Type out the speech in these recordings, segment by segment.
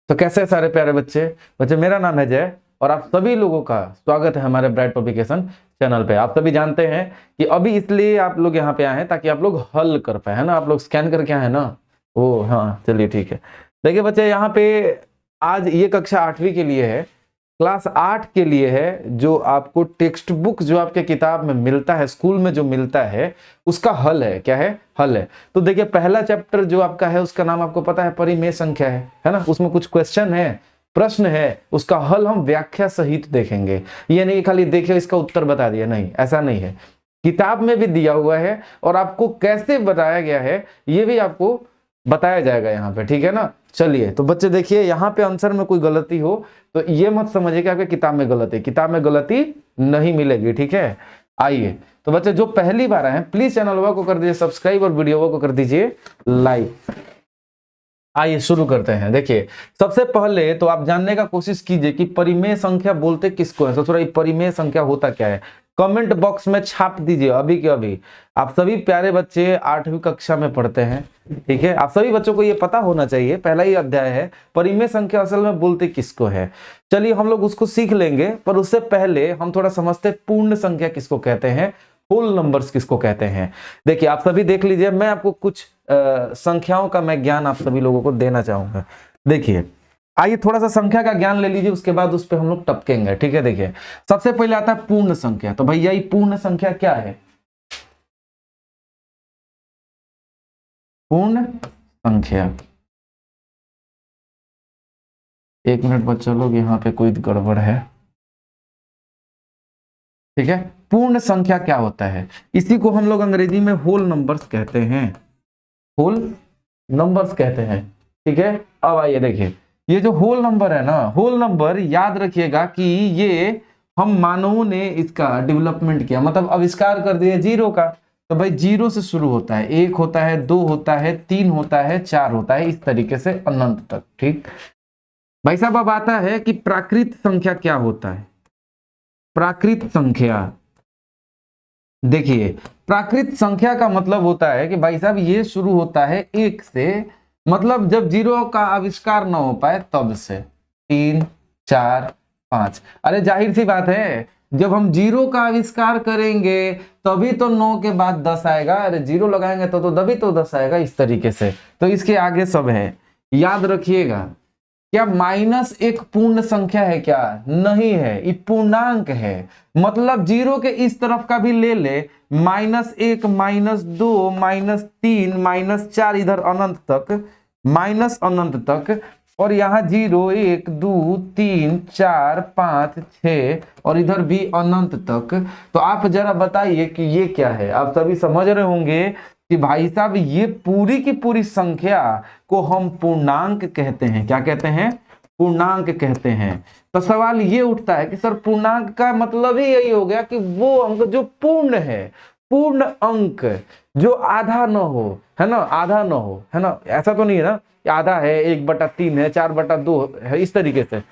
तो कैसे हैं सारे प्यारे बच्चे मेरा नाम है जय और आप सभी लोगों का स्वागत है हमारे ब्राइट पब्लिकेशन चैनल पे। आप सभी जानते हैं कि अभी इसलिए आप लोग यहाँ पे आए हैं ताकि आप लोग हल कर पाए, है ना। आप लोग स्कैन करके आए हैं ना। ओ हाँ, चलिए ठीक है। देखिए बच्चे, यहाँ पे आज ये कक्षा 8वीं के लिए है, क्लास 8 के लिए है। जो आपको टेक्स्ट बुक जो आपके किताब में मिलता है, स्कूल में जो मिलता है, उसका हल है। क्या है? हल है। तो देखिए, पहला चैप्टर जो आपका है उसका नाम आपको पता है, परिमेय संख्या है ना। उसमें कुछ क्वेश्चन है, प्रश्न है, उसका हल हम व्याख्या सहित देखेंगे। ये नहीं खाली देखे इसका उत्तर बता दिया, नहीं, ऐसा नहीं है। किताब में भी दिया हुआ है और आपको कैसे बताया गया है ये भी आपको बताया जाएगा यहाँ पे, ठीक है ना। चलिए, तो बच्चे देखिए, यहाँ पे आंसर में कोई गलती हो तो ये मत समझिए कि आपके किताब में गलती, किताब में गलती नहीं मिलेगी, ठीक है। आइए, तो बच्चे जो पहली बार आए हैं प्लीज चैनल को कर दीजिए सब्सक्राइब और वीडियो को कर दीजिए लाइक। आइए शुरू करते हैं। देखिए, सबसे पहले तो आप जानने का कोशिश कीजिए कि परिमेय संख्या बोलते किसको है। तो परिमेय संख्या होता क्या है, कमेंट बॉक्स में छाप दीजिए अभी के अभी। आप सभी प्यारे बच्चे 8वीं कक्षा में पढ़ते हैं, ठीक है। आप सभी बच्चों को ये पता होना चाहिए, पहला ही अध्याय है, परिमेय संख्या असल में बोलते किसको है। चलिए हम लोग उसको सीख लेंगे, पर उससे पहले हम थोड़ा समझते पूर्ण संख्या किसको कहते हैं, होल नंबर्स किसको कहते हैं। देखिए, आप सभी देख लीजिए, मैं आपको कुछ संख्याओं का मैं ज्ञान आप सभी लोगों को देना चाहूंगा। देखिए, आइए थोड़ा सा संख्या का ज्ञान ले लीजिए, उसके बाद उस पर हम लोग टपकेंगे, ठीक है। देखिए, सबसे पहले आता है पूर्ण संख्या। तो भैया ये पूर्ण संख्या क्या है? पूर्ण संख्या, एक मिनट बच्चा लोग, यहाँ पे कोई गड़बड़ है, ठीक है। पूर्ण संख्या क्या होता है? इसी को हम लोग अंग्रेजी में होल नंबर्स कहते हैं, होल नंबर्स कहते हैं, ठीक है। अब आइए देखिए, ये जो होल नंबर है ना, होल नंबर याद रखिएगा कि ये हम मानवों ने इसका डेवलपमेंट किया, मतलब आविष्कार कर दिया जीरो का। तो भाई जीरो से शुरू होता है, 1 होता है, 2 होता है, 3 होता है, 4 होता है, इस तरीके से अनंत तक, ठीक। भाई साहब, अब आता है कि प्राकृत संख्या क्या होता है। प्राकृत संख्या, देखिए, प्राकृत संख्या का मतलब होता है कि भाई साहब ये शुरू होता है 1 से, मतलब जब जीरो का आविष्कार ना हो पाए तब से, 3, 4, 5। अरे जाहिर सी बात है, जब हम जीरो का आविष्कार करेंगे तभी तो 9 के बाद 10 आएगा। अरे जीरो लगाएंगे तो तभी तो 10 आएगा, इस तरीके से। तो इसके आगे सब है, याद रखिएगा। क्या माइनस एक पूर्ण संख्या है? क्या नहीं है, ये पूर्णांक है। मतलब जीरो के इस तरफ का भी ले ले, -1, -2, -3, -4, इधर अनंत तक, माइनस अनंत तक, और यहाँ 0, 1, 2, 3, 4, 5, 6 और इधर भी अनंत तक। तो आप जरा बताइए कि ये क्या है। आप सभी समझ रहे होंगे कि भाई साहब ये पूरी की पूरी संख्या को हम पूर्णांक कहते हैं। क्या कहते हैं? पूर्णांक कहते हैं। तो सवाल ये उठता है कि सर पूर्णांक का मतलब ही यही हो गया कि वो अंक जो पूर्ण है, पूर्ण अंक जो आधा न हो, है ना, आधा न हो, है ना। ऐसा तो नहीं है ना आधा है, 1/3 है, 4/2 है, इस तरीके से।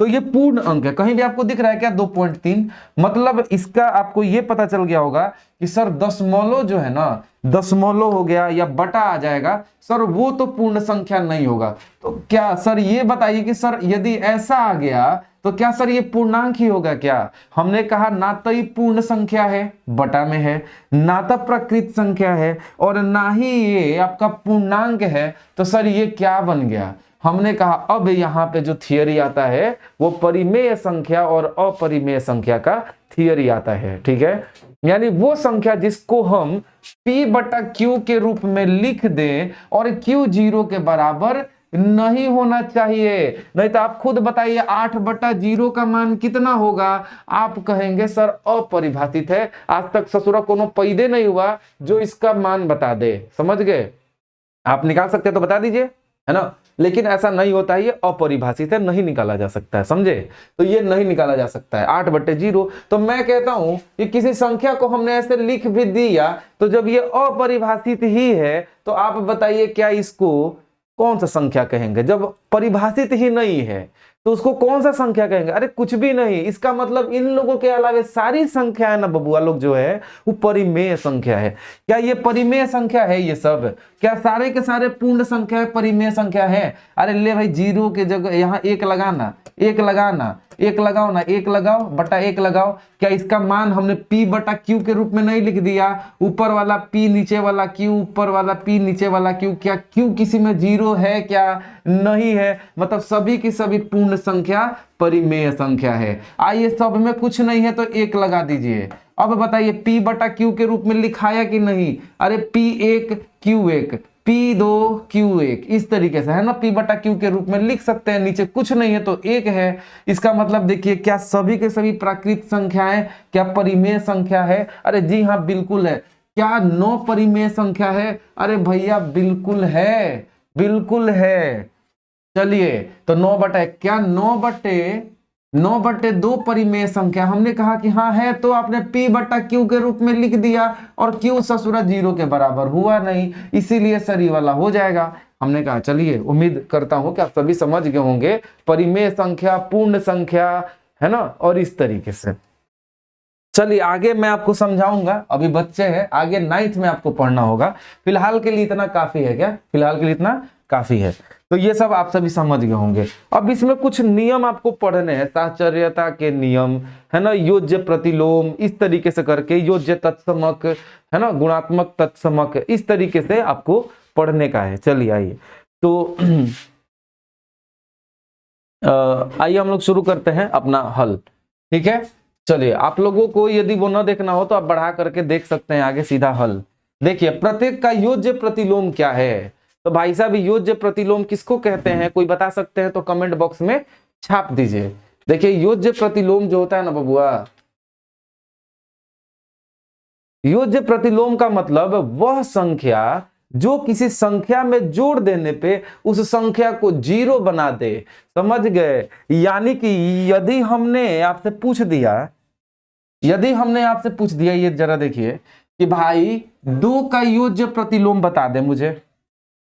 तो ये पूर्ण अंक है। कहीं भी आपको दिख रहा है क्या 2.3? मतलब इसका आपको ये पता चल गया होगा कि सर दशमलव जो है ना, दशमलव हो गया या बटा आ जाएगा, सर वो तो पूर्ण संख्या नहीं होगा। तो क्या सर ये बताइए कि सर यदि ऐसा आ गया तो क्या सर ये पूर्णांक ही होगा क्या? हमने कहा ना तो ये पूर्ण संख्या है, बटा में है, ना तो प्रकृत संख्या है, और ना ही ये आपका पूर्णांक है। तो सर ये क्या बन गया? हमने कहा अब यहाँ पे जो थियरी आता है वो परिमेय संख्या और अपरिमेय संख्या का थियरी आता है, ठीक है। यानी वो संख्या जिसको हम P/Q के रूप में लिख दें और Q 0 के बराबर नहीं होना चाहिए। नहीं तो आप खुद बताइए 8/0 का मान कितना होगा? आप कहेंगे सर अपरिभाषित है, आज तक ससुरा कोनो पैदे नहीं हुआ जो इसका मान बता दे। समझ गए? आप निकाल सकते तो बता दीजिए, है ना। लेकिन ऐसा नहीं होता है, ये अपरिभाषित है, नहीं निकाला जा सकता है, समझे। तो ये नहीं निकाला जा सकता है 8/0। तो मैं कहता हूं कि किसी संख्या को हमने ऐसे लिख भी दिया तो जब ये अपरिभाषित ही है तो आप बताइए क्या इसको कौन सा संख्या कहेंगे जब परिभाषित ही नहीं है। तो उसको कौन सा संख्या कहेंगे? अरे कुछ भी नहीं, इसका मतलब इन लोगों के अलावा सारी संख्या है ना बबुआ लोग जो है वो परिमेय संख्या है। क्या ये परिमेय संख्या है? ये सब क्या सारे के सारे पूर्ण संख्या है, परिमेय संख्या है? अरे ले भाई, जीरो के जगह यहाँ एक लगाना, एक लगाना, एक लगाओ ना, एक लगाओ बटा एक लगाओ। क्या इसका मान हमने p बटा q के रूप में नहीं लिख दिया? ऊपर वाला p नीचे वाला q, ऊपर वाला p नीचे वाला q। क्या q किसी में जीरो है क्या? नहीं है। मतलब सभी की सभी पूर्ण संख्या परिमेय संख्या है। आइए, सब में कुछ नहीं है तो एक लगा दीजिए। अब बताइए p बटा q के रूप में लिखाया कि नहीं? अरे p1 q1 p2 q1, इस तरीके से है ना, p बटा q के रूप में लिख सकते हैं। नीचे कुछ नहीं है तो एक है। इसका मतलब देखिए, क्या सभी के सभी प्राकृत संख्याएं क्या परिमेय संख्या है? अरे जी हाँ, बिल्कुल है। क्या 9 परिमेय संख्या है? अरे भैया बिल्कुल है, बिल्कुल है। चलिए, तो 9 बटे क्या 9 बटे 2 परिमेय संख्या? हमने कहा कि हाँ है, तो आपने p बटा q के रूप में लिख दिया और q ससुरा 0 के बराबर हुआ नहीं, इसीलिए सर वाला हो जाएगा। हमने कहा चलिए, उम्मीद करता हूं कि आप सभी समझ गए होंगे परिमेय संख्या, पूर्ण संख्या, है ना, और इस तरीके से। चलिए आगे मैं आपको समझाऊंगा, अभी बच्चे हैं, आगे 9th में आपको पढ़ना होगा। फिलहाल के लिए इतना काफी है। क्या फिलहाल के लिए इतना काफी है? तो ये सब आप सभी समझ गए होंगे। अब इसमें कुछ नियम आपको पढ़ने हैं, साहचर्यता के नियम, है ना, योज्य प्रतिलोम, इस तरीके से करके योज्य तत्समक, है ना, गुणात्मक तत्समक, इस तरीके से आपको पढ़ने का है। चलिए आइए, तो आइए हम लोग शुरू करते हैं अपना हल। ठीक है, चलिए, आप लोगों को यदि वो ना देखना हो तो आप बढ़ा करके देख सकते हैं आगे सीधा हल। देखिए, प्रत्येक का योज्य प्रतिलोम क्या है? तो भाई साहब, योज्य प्रतिलोम किसको कहते हैं? कोई बता सकते हैं तो कमेंट बॉक्स में छाप दीजिए। देखिए, योज्य प्रतिलोम जो होता है ना बबुआ, योज्य प्रतिलोम का मतलब वह संख्या जो किसी संख्या में जोड़ देने पे उस संख्या को 0 बना दे। समझ गए? यानी कि यदि हमने आपसे पूछ दिया, ये जरा देखिए कि भाई 2 का योज्य प्रतिलोम बता दे मुझे,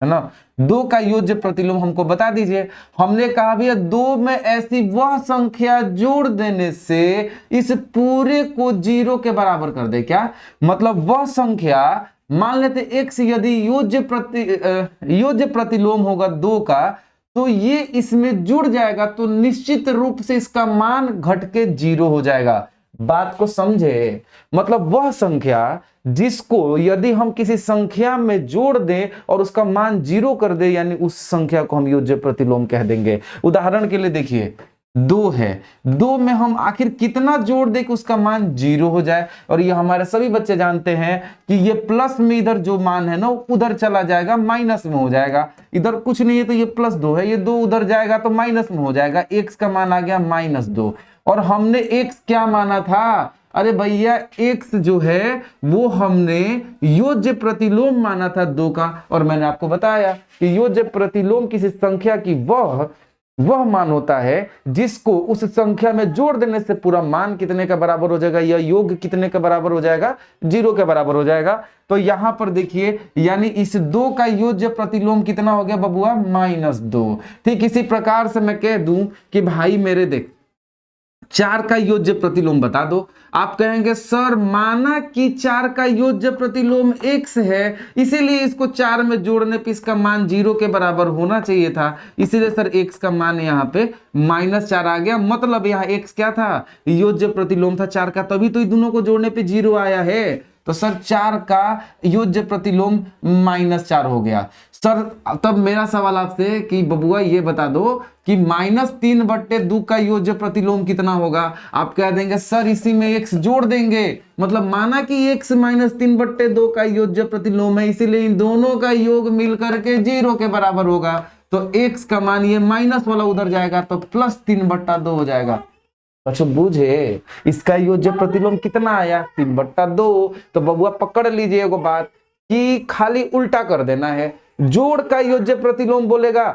है ना, 2 का योज्य प्रतिलोम हमको बता दीजिए। हमने कहा भैया 2 में ऐसी वह संख्या जोड़ देने से इस पूरे को 0 के बराबर कर दे। क्या मतलब? वह संख्या, मान लेते x यदि योज्य प्रतिलोम होगा 2 का, तो ये इसमें जुड़ जाएगा तो निश्चित रूप से इसका मान घट के 0 हो जाएगा। बात को समझे? मतलब वह संख्या जिसको यदि हम किसी संख्या में जोड़ दें और उसका मान 0 कर दे, यानी उस संख्या को हम योज्य प्रतिलोम कह देंगे। उदाहरण के लिए देखिए, 2 है, 2 में हम आखिर कितना जोड़ दें कि उसका मान 0 हो जाए? और ये हमारे सभी बच्चे जानते हैं कि ये प्लस में इधर जो मान है ना उधर चला जाएगा, माइनस में हो जाएगा। इधर कुछ नहीं है तो ये +2 है, ये 2 उधर जाएगा तो माइनस में हो जाएगा। x का मान आ गया -2। और हमने x क्या माना था? अरे भैया, x जो है वो हमने योज्य प्रतिलोम माना था 2 का। और मैंने आपको बताया कि योज्य प्रतिलोम किसी संख्या की वह मान होता है जिसको उस संख्या में जोड़ देने से पूरा मान कितने का बराबर हो जाएगा, या योग कितने का बराबर हो जाएगा? 0 के बराबर हो जाएगा। तो यहां पर देखिए, यानी इस 2 का योज्य प्रतिलोम कितना हो गया बबुआ? -2। ठीक इसी प्रकार से मैं कह दूं कि भाई मेरे देख, 4 का योज्य प्रतिलोम बता दो। आप कहेंगे सर माना कि 4 का योज्य प्रतिलोम x है, इसीलिए इसको 4 में जोड़ने पे इसका मान 0 के बराबर होना चाहिए था, इसीलिए सर x का मान यहाँ पे -4 आ गया। मतलब यहाँ x क्या था? योज्य प्रतिलोम था 4 का, तभी तो इन दोनों को जोड़ने पे 0 आया है। तो सर 4 का योज्य प्रतिलोम -4 हो गया। सर तब मेरा सवाल आपसे कि बबुआ ये बता दो कि -3/2 का योज्य प्रतिलोम कितना होगा? आप कह देंगे सर इसी में x जोड़ देंगे, मतलब माना कि x -3/2 का योज्य प्रतिलोम है, इसीलिए इन दोनों का योग मिलकर के 0 के बराबर होगा। तो x का मान ये माइनस वाला उधर जाएगा तो +3/2 हो जाएगा। अच्छा बूझे, इसका योज्य प्रतिलोम कितना आया? 3/2। तो बबुआ पकड़ लीजिए एगो बात कि खाली उल्टा कर देना है। जोड़ का योज्य प्रतिलोम बोलेगा,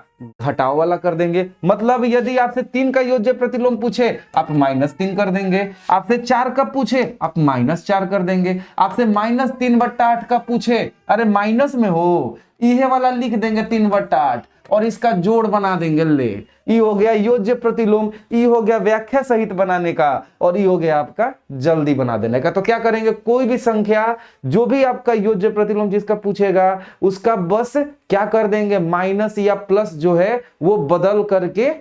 घटाव वाला कर देंगे। मतलब यदि आपसे 3 का योज्य प्रतिलोम पूछे आप -3 कर देंगे, आपसे 4 का पूछे आप -4 कर देंगे, आपसे -3/8 का पूछे, अरे माइनस में हो, यह वाला लिख देंगे 3/8। और इसका जोड़ बना देंगे। ले, ई हो गया योज्य प्रतिलोम, ई हो गया व्याख्या सहित बनाने का, और ई हो गया आपका जल्दी बना देने का। तो क्या करेंगे, कोई भी संख्या जो भी आपका योज्य प्रतिलोम जिसका पूछेगा उसका बस क्या कर देंगे, माइनस या प्लस जो है वो बदल करके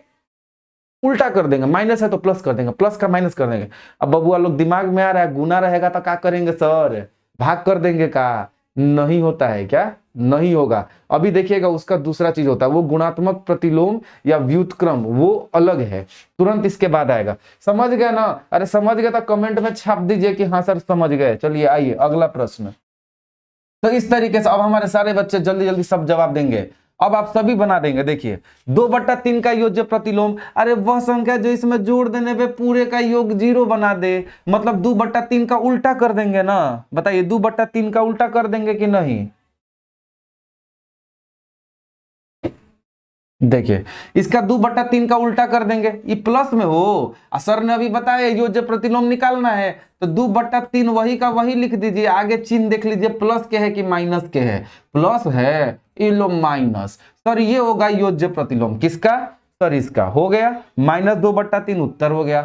उल्टा कर देंगे। माइनस है तो प्लस कर देंगे, प्लस का माइनस कर देंगे। अब बबुआ लोग दिमाग में आ रहा है, गुना रहेगा तो क्या करेंगे सर, भाग कर देंगे का? नहीं होता है क्या? नहीं होगा। अभी देखिएगा उसका दूसरा चीज होता है, वो गुणात्मक प्रतिलोम या व्युत्क्रम, वो अलग है, तुरंत इसके बाद आएगा। समझ गए ना? अरे समझ गए तो कमेंट में छाप दीजिए कि हाँ सर समझ गए। चलिए आइए अगला प्रश्न। तो इस तरीके से अब हमारे सारे बच्चे जल्दी जल्दी सब जवाब देंगे। अब आप सभी बना देंगे। देखिए 2/3 का योज्य प्रतिलोम, अरे वह संख्या जो इसमें जोड़ देने पे पूरे का योग 0 बना दे, मतलब 2/3 का उल्टा कर देंगे ना। बताइए 2/3 का उल्टा कर देंगे कि नहीं? देखिए इसका 2/3 का उल्टा कर देंगे, ये प्लस में हो। सर ने अभी बताया योज्य प्रतिलोम निकालना है, तो 2/3 वही का वही लिख दीजिए, आगे चिन्ह देख लीजिए प्लस के है कि माइनस के है। प्लस है, ये लो माइनस। सर ये होगा योज्य प्रतिलोम किसका? सर इसका। हो गया -2/3 उत्तर हो गया।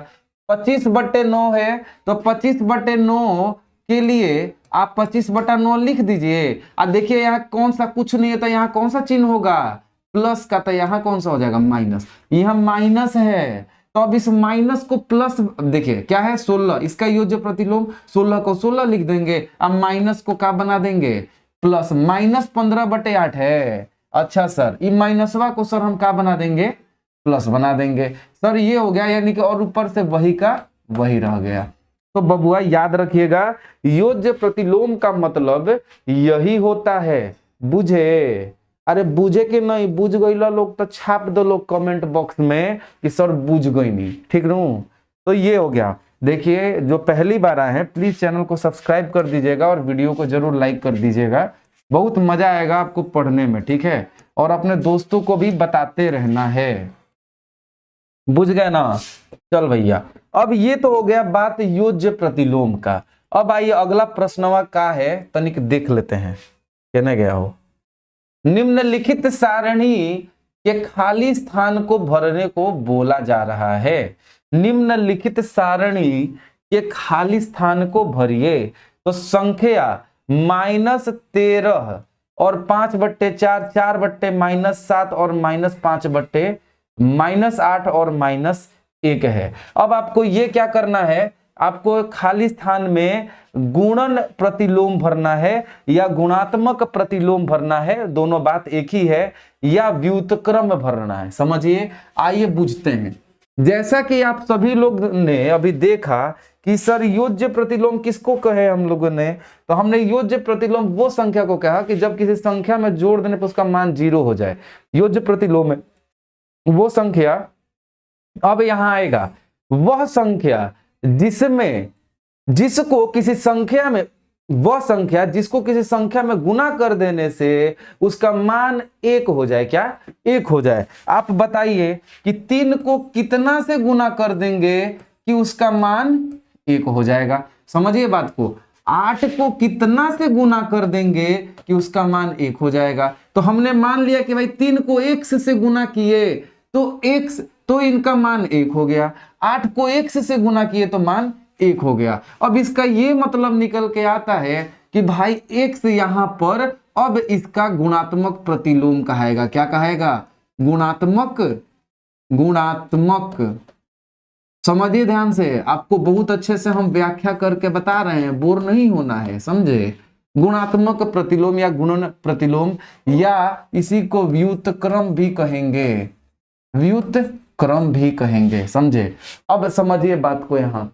25/9 है, तो 25/9 के लिए आप 25/9 लिख दीजिए। अब देखिए यहाँ कौन सा कुछ नहीं है, तो यहाँ कौन सा चिन्ह होगा, प्लस का, तो यहाँ कौन सा हो जाएगा, माइनस। यहाँ माइनस है, तो अब इस माइनस को प्लस, देखिए क्या है 16, इसका योज्य प्रतिलोम 16 को 16 लिख देंगे। अब माइनस को क्या बना देंगे, प्लस। -15/8 है। अच्छा सर ये माइनसवा को सर हम क्या बना देंगे, प्लस बना देंगे। सर ये हो गया, यानी कि और ऊपर से वही का वही रह गया। तो बबुआ याद रखिएगा, योज्य प्रतिलोम का मतलब यही होता है। बुझे? अरे बुझे कि नहीं बुझ गई लोग तो छाप दो लोग कमेंट बॉक्स में कि सर बुझ गई नहीं, ठीक न? तो ये हो गया। देखिए जो पहली बार आए हैं प्लीज चैनल को सब्सक्राइब कर दीजिएगा और वीडियो को जरूर लाइक कर दीजिएगा, बहुत मजा आएगा आपको पढ़ने में, ठीक है? और अपने दोस्तों को भी बताते रहना है। बुझ गए ना? चल भैया, अब ये तो हो गया बात योज्य प्रतिलोम का। अब आइए अगला प्रश्नवा का है, तनिक देख लेते हैं। कहने गया हो, निम्नलिखित सारणी के खाली स्थान को भरने को बोला जा रहा है। निम्नलिखित सारणी के खाली स्थान को भरिए। तो संख्या -13 और 5/4, 4/-7 और -5/-8 और -1 है। अब आपको ये क्या करना है, आपको खाली स्थान में गुणन प्रतिलोम भरना है या गुणात्मक प्रतिलोम भरना है, दोनों बात एक ही है, या व्युत्क्रम भरना है। समझिए, आइए बुझते हैं। जैसा कि आप सभी लोग ने अभी देखा कि सर योज्य प्रतिलोम किसको कहे हम लोगों ने, तो हमने योज्य प्रतिलोम वो संख्या को कहा कि जब किसी संख्या में जोड़ देने पर उसका मान 0 हो जाए। योज्य प्रतिलोम में वो संख्या, अब यहां आएगा वह संख्या जिसमें जिसको किसी संख्या में, वह संख्या जिसको किसी संख्या में गुना कर देने से उसका मान 1 हो जाए। क्या 1 हो जाए? आप बताइए कि 3 को कितना से गुना कर देंगे कि उसका मान 1 हो जाएगा? समझिए बात को। 8 को कितना से गुना कर देंगे कि उसका मान 1 हो जाएगा? तो हमने मान लिया कि भाई 3 को x से गुना किए तो x, तो इनका मान 1 हो गया। 8 को x से गुना किए तो मान 1 हो गया। अब इसका ये मतलब निकल के आता है कि भाई x यहां पर अब इसका गुणात्मक प्रतिलोम कहेगा। क्या कहेगा? गुणात्मक। गुणात्मक समझिए ध्यान से, आपको बहुत अच्छे से हम व्याख्या करके बता रहे हैं, बोर नहीं होना है, समझे? गुणात्मक प्रतिलोम या गुणन प्रतिलोम, या इसी को व्युत्क्रम भी कहेंगे, व्युत्क्रम भी कहेंगे, समझे? अब समझिए बात को यहां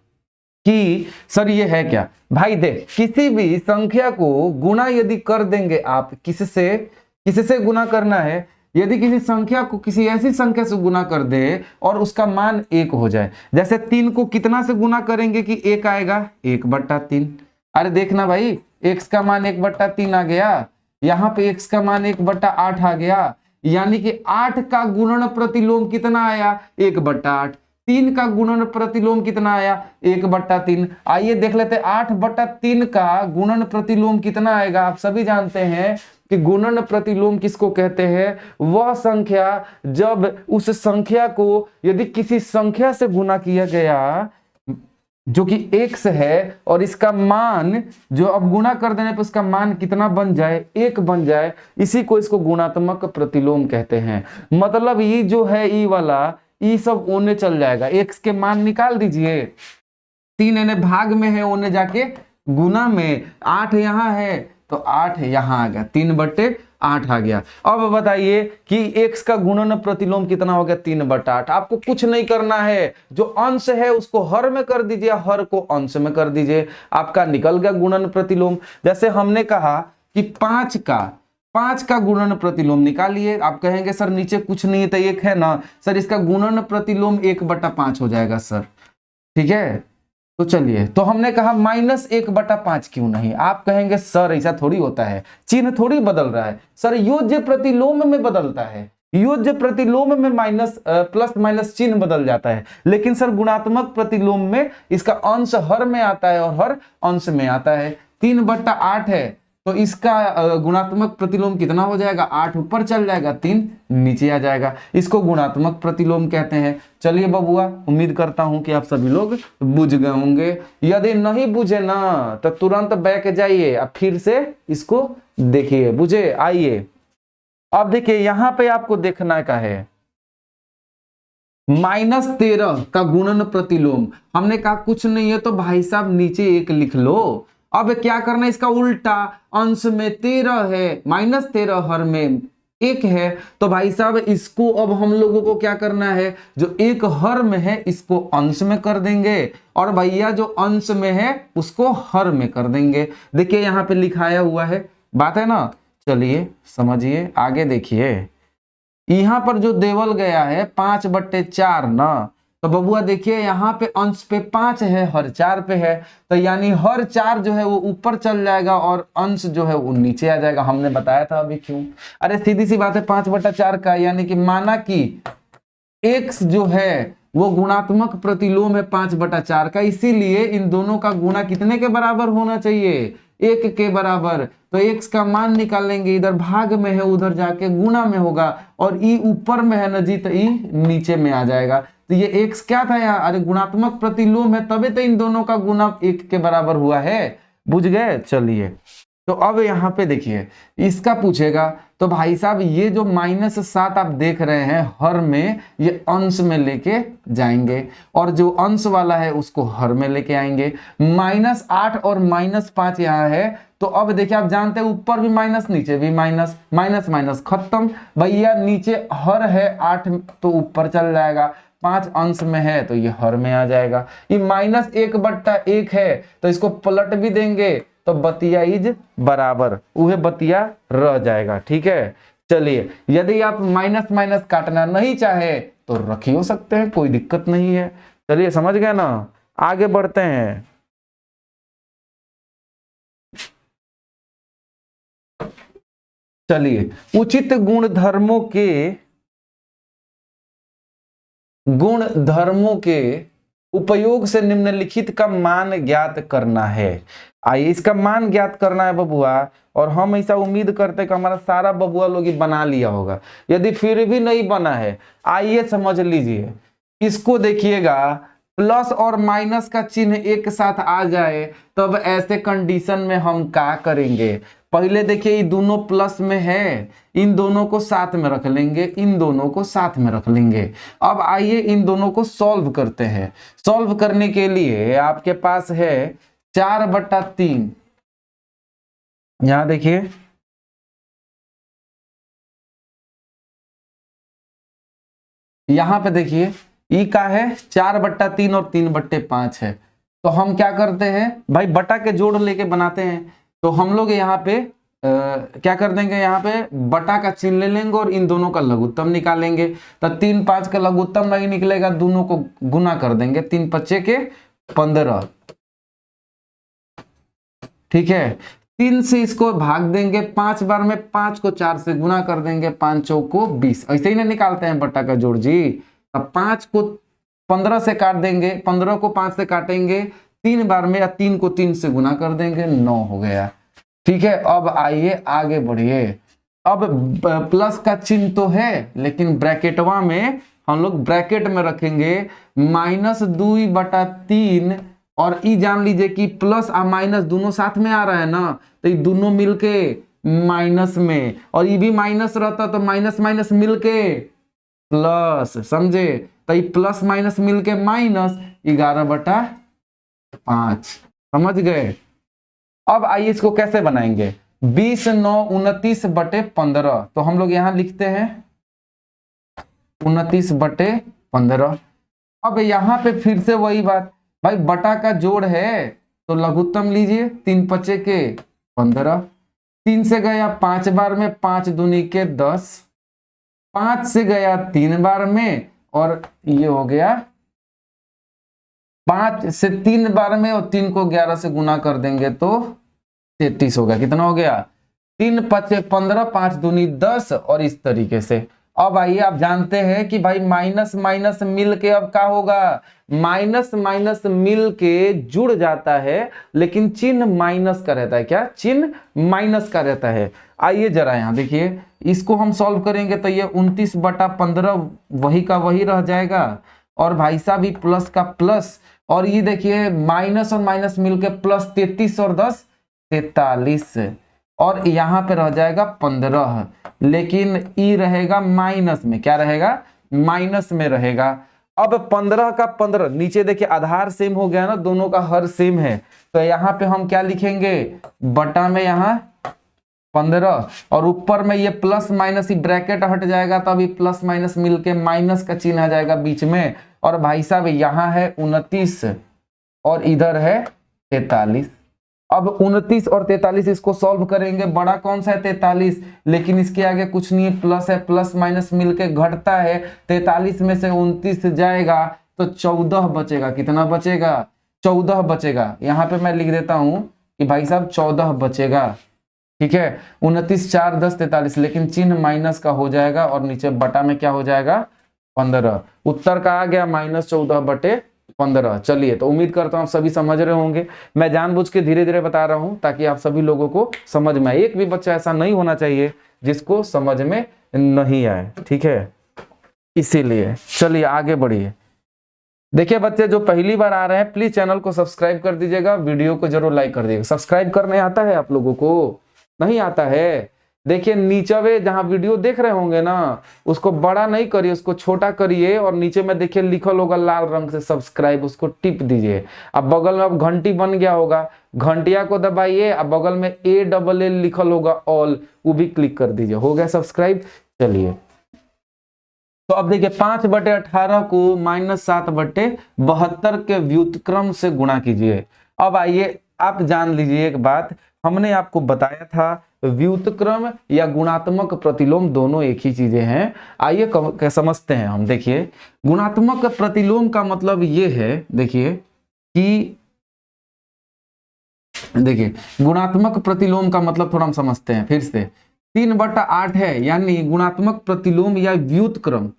कि सर ये है क्या भाई, देख किसी भी संख्या को गुना यदि कर देंगे आप, किससे गुना करना है, यदि किसी संख्या को किसी ऐसी संख्या से गुना कर दे और उसका मान 1 हो जाए। जैसे 3 को कितना से गुना करेंगे कि 1 आएगा? 1/3। अरे देखना भाई, x का मान 1/3 आ गया, यहाँ पे x का मान 1/8 आ गया, यानी कि 8 का गुणन प्रतिलोम कितना आया? 1/8। 3 का गुणन प्रतिलोम कितना आया 1/3। आइए देख लेते हैं 8/3 का गुणन प्रतिलोम कितना आएगा। आप सभी जानते हैं कि गुणन प्रतिलोम किसको कहते हैं, वह संख्या जब उस संख्या को यदि किसी संख्या से गुना किया गया जो कि x है और इसका मान जो अब गुना कर देने पर उसका मान कितना बन जाए 1 बन जाए, इसी को इसको गुणात्मक प्रतिलोम कहते हैं। मतलब ये जो है ई वाला ई सब ओने चल जाएगा, x के मान निकाल दीजिए, 3 यानी भाग में है ओने जाके गुना में, 8 यहाँ है तो 8 यहाँ आ गया, 3/8 आ गया। अब बताइए कि x का गुणन प्रतिलोम कितना हो गया 3/8। आपको कुछ नहीं करना है, जो अंश है उसको हर में कर दीजिए, हर को अंश में कर दीजिए, आपका निकल गया गुणन प्रतिलोम। जैसे हमने कहा कि 5 का गुणन प्रतिलोम निकालिए। आप कहेंगे सर नीचे कुछ नहीं है तो 1 है ना, सर इसका गुणन प्रतिलोम 1/5 हो जाएगा सर, ठीक है। तो चलिए, तो हमने कहा -1/5 क्यों नहीं। आप कहेंगे सर ऐसा थोड़ी होता है, चिन्ह थोड़ी बदल रहा है। सर योज्य प्रतिलोम में बदलता है, योज्य प्रतिलोम में माइनस प्लस माइनस चिन्ह बदल जाता है, लेकिन सर गुणात्मक प्रतिलोम में इसका अंश हर में आता है और हर अंश में आता है। 3/8 है तो इसका गुणात्मक प्रतिलोम कितना हो जाएगा, 8 ऊपर चल जाएगा 3 नीचे आ जाएगा, इसको गुणात्मक प्रतिलोम कहते हैं। चलिए बबुआ, उम्मीद करता हूं कि आप सभी लोग बुझ गए होंगे। यदि नहीं बुझे ना तो तुरंत बैक जाइए, अब फिर से इसको देखिए, बुझे आइए। अब देखिए यहां पे आपको देखना का है -13 का गुणन प्रतिलोम। हमने कहा कुछ नहीं है तो भाई साहब नीचे 1 लिख लो। अब क्या करना है, इसका उल्टा, अंश में 13 है, -13 हर में 1 है, तो भाई साहब इसको अब हम लोगों को क्या करना है, जो 1 हर में है इसको अंश में कर देंगे और भैया जो अंश में है उसको हर में कर देंगे। देखिए यहाँ पे लिखाया हुआ है, बात है ना। चलिए समझिए, आगे देखिए, यहाँ पर जो देवल गया है 5/4 ना, तो बबुआ देखिए यहाँ पे अंश पे 5 है, हर 4 पे है, तो यानी हर 4 जो है वो ऊपर चल जाएगा और अंश जो है वो नीचे आ जाएगा। हमने बताया था अभी क्यों, अरे सीधी सी बात है 5/4 का, यानी कि माना कि x जो है वो गुणात्मक प्रतिलोम है 5/4 का, इसीलिए इन दोनों का गुणा कितने के बराबर होना चाहिए, 1 के बराबर। तो x का मान निकालेंगे, इधर भाग में है उधर जाके गुणा में होगा, और ई ऊपर में है ना जी तो ई नीचे में आ जाएगा। तो ये x क्या था यहाँ, अरे गुणात्मक प्रतिलोम है तभी तो इन दोनों का गुणा 1 के बराबर हुआ है, बुझ गए। चलिए तो अब यहाँ पे देखिए इसका पूछेगा, तो भाई साहब ये जो -7 आप देख रहे हैं हर में, ये अंश में लेके जाएंगे और जो अंश वाला है उसको हर में लेके आएंगे। -8 और -5 यहाँ है, तो अब देखिए आप जानते हैं ऊपर भी माइनस नीचे भी माइनस, माइनस माइनस खत्म भैया, नीचे हर है 8 तो ऊपर चल जाएगा, 5 अंश में है तो ये हर में आ जाएगा। ये -1/1 है तो इसको पलट भी देंगे तो बतिया इज बराबर, वह बतिया रह जाएगा, ठीक है। चलिए यदि आप माइनस माइनस काटना नहीं चाहे तो रख ही हो सकते हैं, कोई दिक्कत नहीं है। चलिए समझ गए ना, आगे बढ़ते हैं। चलिए उचित गुणधर्मों के उपयोग से निम्नलिखित का मान ज्ञात करना है। आइए इसका मान ज्ञात करना है बबुआ, और हम ऐसा उम्मीद करते हैं कि हमारा सारा बबुआ लोग बना लिया होगा। यदि फिर भी नहीं बना है आइए समझ लीजिए, इसको देखिएगा प्लस और माइनस का चिन्ह एक साथ आ जाए तब ऐसे कंडीशन में हम क्या करेंगे। पहले देखिए ये दोनों प्लस में है, इन दोनों को साथ में रख लेंगे, इन दोनों को साथ में रख लेंगे। अब आइए इन दोनों को सॉल्व करते हैं। सॉल्व करने के लिए आपके पास है 4/3, यहां देखिए यहां पे देखिए ई का है 4/3 और 3/5 है। तो हम क्या करते हैं भाई, बटा के जोड़ लेके बनाते हैं। तो हम लोग यहाँ पे क्या कर देंगे, यहाँ पे बटा का चिन्ह ले लेंगे और इन दोनों का लघुत्तम निकालेंगे। तो 3/5 का लघुत्तम नहीं निकलेगा, दोनों को गुना कर देंगे, 3×5 के 15, ठीक है। 3 से इसको भाग देंगे 5 बार में, 5 को 4 से गुना कर देंगे, 5 चौको 20। ऐसे ही ना निकालते हैं बटा का जोड़ जी। अब 5 को 15 से काट देंगे, 15 को 5 से काटेंगे 3 बार में, या 3 को 3 से गुना कर देंगे, 9 हो गया। ठीक है, अब आइए आगे बढ़िए। अब प्लस का चिन्ह तो है, लेकिन ब्रैकेटवा में हम लोग ब्रैकेट में रखेंगे -2/3, और ई जान लीजिए कि प्लस और माइनस दोनों साथ में आ रहा है ना, तो ये दोनों मिलके माइनस में, और ये भी माइनस रहता तो माइनस माइनस मिलके प्लस, समझे? तो ये प्लस माइनस मिलके माइनस 11/5, समझ गए? अब आइए इसको कैसे बनाएंगे। 20, 9, 29/15, तो हम लोग यहां लिखते हैं 29/15। अब यहां पे फिर से वही बात, भाई बटा का जोड़ है तो लघुत्तम लीजिए, 3 पचे के 15, 3 से गया 5 बार में, 5 दूनी के 10, 5 से गया 3 बार में, और ये हो गया 5 से 3 बार में, और 3 को 11 से गुना कर देंगे तो 33 हो गया। कितना हो गया? 3 पचे 15, 5 दूनी 10, और इस तरीके से। अब आइए, आप जानते हैं कि भाई माइनस माइनस मिल के अब क्या होगा, माइनस माइनस मिल के जुड़ जाता है, लेकिन चिन्ह माइनस का रहता है। क्या चिन्ह? माइनस का रहता है। आइए जरा यहाँ देखिए, इसको हम सॉल्व करेंगे तो ये 29/15 वही का वही रह जाएगा, और भाई साहब भी प्लस का प्लस, और ये देखिए माइनस और माइनस मिलके प्लस 33 और 10 43, और यहाँ पे रह जाएगा 15, लेकिन ई रहेगा माइनस में। क्या रहेगा? माइनस में रहेगा। अब 15 का 15, नीचे देखिए आधार सेम हो गया ना, दोनों का हर सेम है, तो यहाँ पे हम क्या लिखेंगे, बटा में यहाँ 15, और ऊपर में ये प्लस माइनस ही ब्रैकेट हट जाएगा, तब ये प्लस माइनस मिलके माइनस का चिन्ह आ जाएगा बीच में, और भाई साहब यहाँ है 29 और इधर है 43। अब 29 और 43 इसको सॉल्व करेंगे, बड़ा कौन सा है? 43, लेकिन इसके आगे कुछ नहीं है, प्लस है, प्लस माइनस मिलके घटता है, 43 में से 29 जाएगा तो 14 बचेगा। कितना बचेगा? 14 बचेगा। यहाँ पे मैं लिख देता हूं कि भाई साहब 14 बचेगा। ठीक है, 29 4 10 43, लेकिन चिन्ह माइनस का हो जाएगा, और नीचे बटा में क्या हो जाएगा? 15। उत्तर का आ गया -14/15। चलिए, तो उम्मीद करता हूं आप सभी समझ रहे होंगे। मैं जानबूझ के धीरे धीरे बता रहा हूं ताकि आप सभी लोगों को समझ में आए। एक भी बच्चा ऐसा नहीं होना चाहिए जिसको समझ में नहीं आए, ठीक है? इसीलिए चलिए आगे बढ़िए। देखिए बच्चे, जो पहली बार आ रहे हैं प्लीज चैनल को सब्सक्राइब कर दीजिएगा, वीडियो को जरूर लाइक कर दीजिएगा। सब्सक्राइब करने आता है आप लोगों को? नहीं आता है? देखिए नीचे वे जहां वीडियो देख रहे होंगे ना, उसको बड़ा नहीं करिए, उसको छोटा करिए, और नीचे में देखिए लिखल होगा लाल रंग से सब्सक्राइब, उसको टिप दीजिए। अब बगल में अब घंटी बन गया होगा, घंटिया को दबाइए, अब बगल में ALL लिखल होगा ऑल, वो भी क्लिक कर दीजिए। हो गया सब्सक्राइब। चलिए, तो अब देखिए 5/18 को -7/72 के व्युत्क्रम से गुणा कीजिए। अब आइए आप जान लीजिए एक बात, हमने आपको बताया था व्युत्क्रम या गुणात्मक प्रतिलोम दोनों एक ही चीजें हैं। आइए समझते हैं हम। देखिए, गुणात्मक प्रतिलोम का मतलब ये है, देखिए गुणात्मक प्रतिलोम का मतलब थोड़ा हम समझते हैं फिर से। 3/8 है, यानी गुणात्मक प्रतिलोम या व्युत्क्रम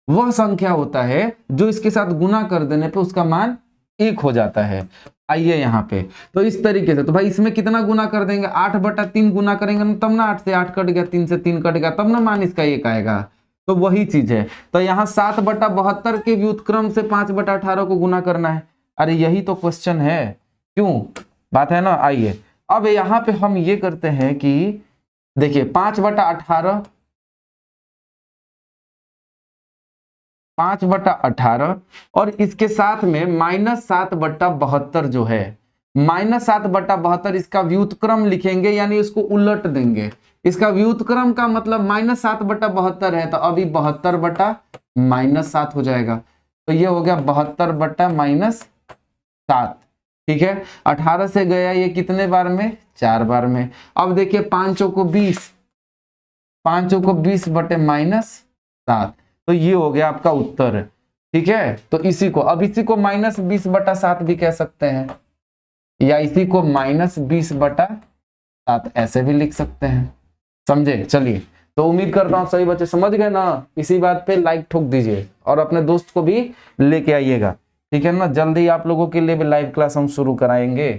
वह संख्या होता है जो इसके साथ गुना कर देने पे उसका मान 1 हो जाता है। आइए यहाँ पे, तो इस तरीके से, तो भाई इसमें कितना गुना कर देंगे? 8/3 गुना करेंगे ना, तब ना 8 से 8 कट गया, 3 से 3 कट गया, तब ना मान इसका 1 आएगा। तो वही चीज है। तो यहाँ 7/72 के व्युत्क्रम से 5/18 को गुना करना है। अरे यही तो क्वेश्चन है, क्यों? बात है ना। आइए अब यहाँ पे हम ये करते हैं कि देखिए 5/18 और इसके साथ में -7/72 जो है, -7/72 इसका व्युत्क्रम लिखेंगे, यानी इसको उलट देंगे। इसका व्युत्क्रम का मतलब -7/72 है, तो अभी 72/-7 हो जाएगा। तो ये हो गया 72/-7। ठीक है, 18 से गया ये कितने बार में? 4 बार में। अब देखिए 5 चौको 20, 5 चौको 20/-7, तो ये हो गया आपका उत्तर। ठीक है, तो इसी को -20/7 भी कह सकते हैं, या इसी को -20/7 ऐसे भी लिख सकते हैं। समझे? चलिए, तो उम्मीद करता हूँ सभी बच्चे समझ गए ना। इसी बात पे लाइक ठोक दीजिए और अपने दोस्त को भी लेके आइएगा, ठीक है ना। जल्दी आप लोगों के लिए भी लाइव क्लास हम शुरू कराएंगे,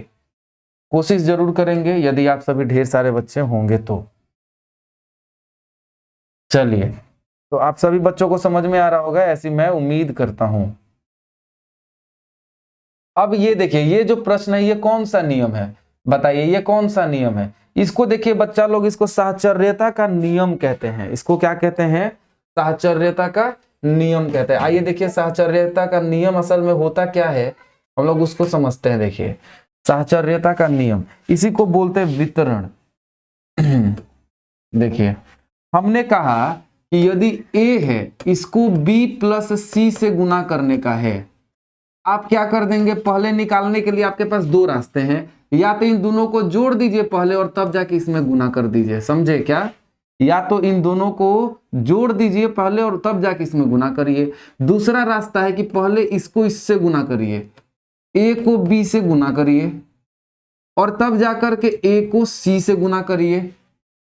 कोशिश जरूर करेंगे यदि आप सभी ढेर सारे बच्चे होंगे तो। चलिए, तो आप सभी बच्चों को समझ में आ रहा होगा, ऐसी मैं उम्मीद करता हूं। अब ये देखिए, ये जो प्रश्न है ये कौन सा नियम है, बताइए ये कौन सा नियम है। इसको देखिए बच्चा लोग, इसको साहचर्यता का नियम कहते हैं। इसको क्या कहते हैं? साहचर्यता का नियम कहते हैं। आइए देखिए, साहचर्यता का नियम असल में होता क्या है, हम लोग उसको समझते हैं। देखिए, साहचर्यता का नियम, इसी को बोलते हैं वितरण। देखिए, हमने कहा कि यदि a है, इसको b प्लस c से गुना करने का है, आप क्या कर देंगे, पहले निकालने के लिए आपके पास दो रास्ते हैं, या तो इन दोनों को जोड़ दीजिए पहले और तब जाके इसमें गुना कर दीजिए, समझे क्या? या तो इन दोनों को जोड़ दीजिए पहले और तब जाके इसमें गुना करिए। दूसरा रास्ता है कि पहले इसको इससे गुना करिए, a को b से गुना करिए और तब जाकर के a को c से गुना करिए,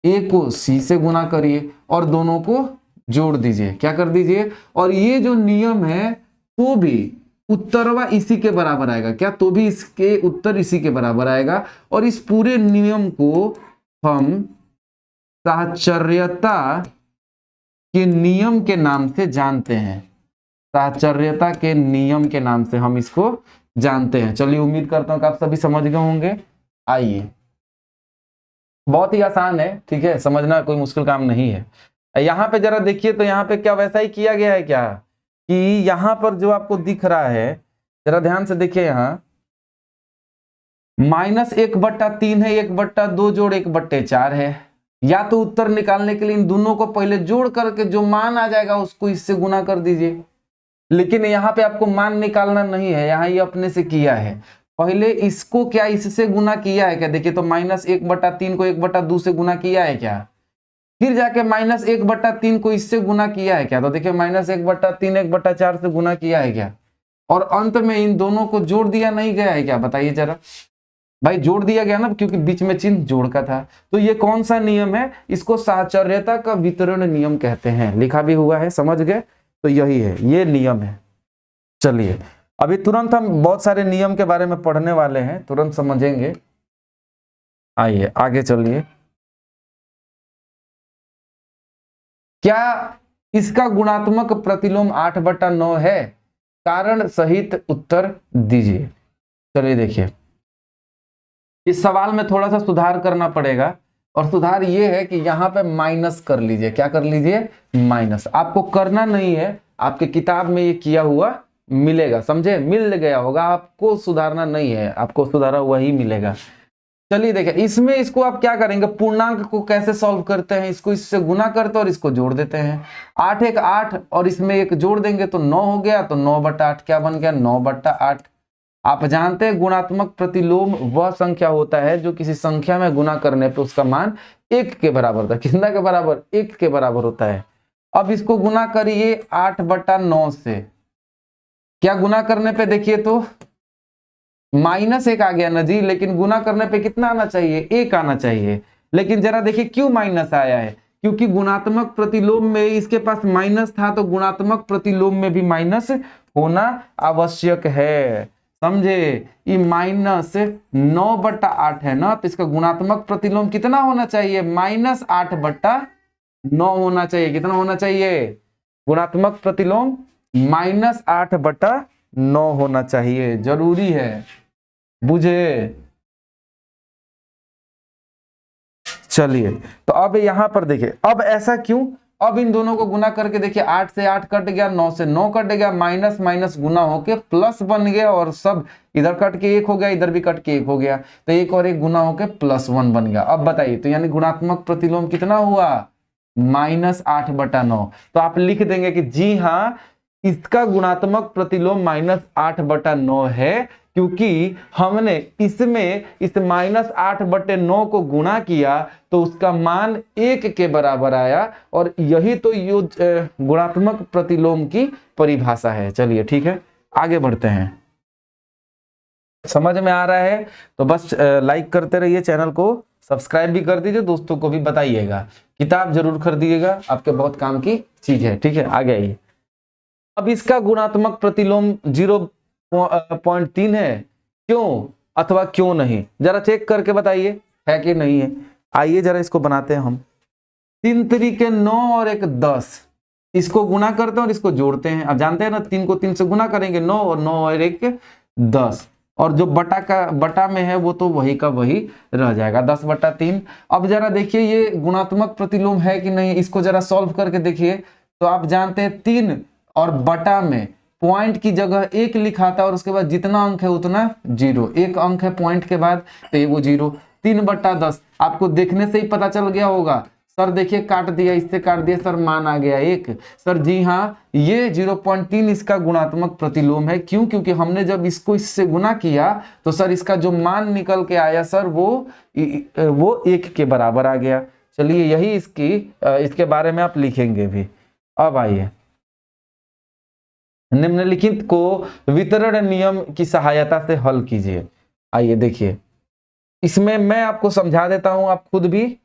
a को c से गुना करिए और दोनों को जोड़ दीजिए। क्या कर दीजिए? और ये जो नियम है तो भी उत्तरवा इसी के बराबर आएगा। क्या? तो भी इसके उत्तर इसी के बराबर आएगा। और इस पूरे नियम को हम साहचर्यता के नियम के नाम से जानते हैं। साहचर्यता के नियम के नाम से हम इसको जानते हैं। चलिए, उम्मीद करता हूं कि आप सभी समझ गए होंगे। आइए, बहुत ही आसान है, ठीक है, समझना कोई मुश्किल काम नहीं है। यहां पे जरा देखिए, तो यहाँ पे क्या वैसा ही किया गया है क्या, कि यहां पर जो आपको दिख रहा है, जरा ध्यान से देखिए, यहाँ -1/3 है, 1/2 जोड़ 1/4 है। या तो उत्तर निकालने के लिए इन दोनों को पहले जोड़ करके जो मान आ जाएगा उसको इससे गुना कर दीजिए। लेकिन यहाँ पे आपको मान निकालना नहीं है, यहाँ ये अपने से किया है। पहले इसको क्या इससे गुना किया है क्या? देखिए, तो -1/3 को 1/2 से गुना किया है क्या? फिर जाके -1/3 को इससे गुना किया है क्या? तो देखिए, -1/3 1/4 से गुना किया है क्या? और अंत में इन दोनों को जोड़ दिया नहीं गया है क्या? बताइए जरा। भाई जोड़ दिया गया ना, क्योंकि बीच में चिन्ह जोड़ का था। तो ये कौन सा नियम है? इसको साहचर्यता का वितरण नियम कहते हैं। लिखा भी हुआ है, समझ गए? तो यही है, ये नियम है। चलिए, अभी तुरंत हम बहुत सारे नियम के बारे में पढ़ने वाले हैं, तुरंत समझेंगे। आइए आगे चलिए। क्या इसका गुणात्मक प्रतिलोम 8/9 है? कारण सहित उत्तर दीजिए। चलिए देखिए, इस सवाल में थोड़ा सा सुधार करना पड़ेगा, और सुधार ये है कि यहाँ पे माइनस कर लीजिए। क्या कर लीजिए? माइनस। आपको करना नहीं है, आपके किताब में ये किया हुआ मिलेगा, समझे? मिल गया होगा, आपको सुधारना नहीं है, आपको सुधारा हुआ ही मिलेगा। चलिए देखिए, इसमें इसको आप क्या करेंगे, पूर्णांक को कैसे सॉल्व करते हैं, इसको इससे गुना करते हैं और इसको जोड़ देते हैं। 8 1 8 और इसमें एक जोड़ देंगे तो 9 हो गया, तो 9/8 क्या बन गया? 9/8। आप जानते हैं गुणात्मक प्रतिलोम वह संख्या होता है जो किसी संख्या में गुना करने पे उसका मान 1 के बराबर होता है। कितना के बराबर? 1 के बराबर होता है। अब इसको गुना करिए 8/9 से। क्या गुना करने पे देखिए तो -1 आ गया ना जी, लेकिन गुना करने पे कितना आना चाहिए? 1 आना चाहिए। लेकिन जरा देखिए क्यों माइनस आया है, क्योंकि गुणात्मक प्रतिलोम में इसके पास माइनस था, तो गुणात्मक प्रतिलोम में भी माइनस होना आवश्यक है, समझे? ये -9/8 है ना, तो इसका गुणात्मक प्रतिलोम कितना होना चाहिए? -8/9 होना चाहिए। कितना होना चाहिए? गुणात्मक प्रतिलोम -8/9 होना चाहिए, जरूरी है, बुझे? चलिए, तो अब यहां पर देखिए, अब ऐसा क्यों? अब इन दोनों को गुना करके देखिए, 8 से 8 कट गया, 9 से 9 कट गया, माइनस माइनस गुना होके प्लस बन गया, और सब इधर कट के 1 हो गया, इधर भी कट के 1 हो गया, तो 1 और 1 गुना होके +1 बन गया। अब बताइए, तो यानी गुणात्मक प्रतिलोम कितना हुआ? -8/9। तो आप लिख देंगे कि जी हाँ, इसका गुणात्मक प्रतिलोम -8/9 है, क्योंकि हमने इसमें इस -8/9 को गुणा किया तो उसका मान 1 के बराबर आया, और यही तो गुणात्मक प्रतिलोम की परिभाषा है। चलिए ठीक है, आगे बढ़ते हैं। समझ में आ रहा है तो बस लाइक करते रहिए चैनल को, सब्सक्राइब भी कर दीजिए, दोस्तों को भी बताइएगा, किताब जरूर खरीदिएगा, आपके बहुत काम की चीज है। ठीक है, आगे आइए। अब इसका गुणात्मक प्रतिलोम 0.3 है, क्यों अथवा क्यों नहीं, जरा चेक करके बताइए है कि नहीं है। आइए जरा इसको बनाते हैं हम। 3 तरीके 9 और 1 10, इसको गुना करते हैं और इसको जोड़ते हैं। अब जानते हैं ना, 3 को 3 से गुना करेंगे 9, और 9 और 1 10, और जो बटा में है वो तो वही का वही रह जाएगा, 10/3। अब जरा देखिए ये गुणात्मक प्रतिलोम है कि नहीं, इसको जरा सॉल्व करके देखिए। तो आप जानते हैं 3 और बटा में पॉइंट की जगह 1 लिखा था, और उसके बाद जितना अंक है उतना 0, 1 अंक है पॉइंट के बाद तो ये वो 0। 3/10 आपको देखने से ही पता चल गया होगा। सर देखिए काट दिया, इससे काट दिया सर, मान आ गया 1। सर जी हाँ, ये 0.3 इसका गुणात्मक प्रतिलोम है। क्यों? क्योंकि हमने जब इसको इससे गुना किया तो सर इसका जो मान निकल के आया सर वो 1 के बराबर आ गया। चलिए यही इसके बारे में आप लिखेंगे भी। अब आइए, निम्नलिखित को वितरण नियम की सहायता से हल कीजिए। आइए देखिए, इसमें मैं आपको समझा देता हूं, आप खुद भी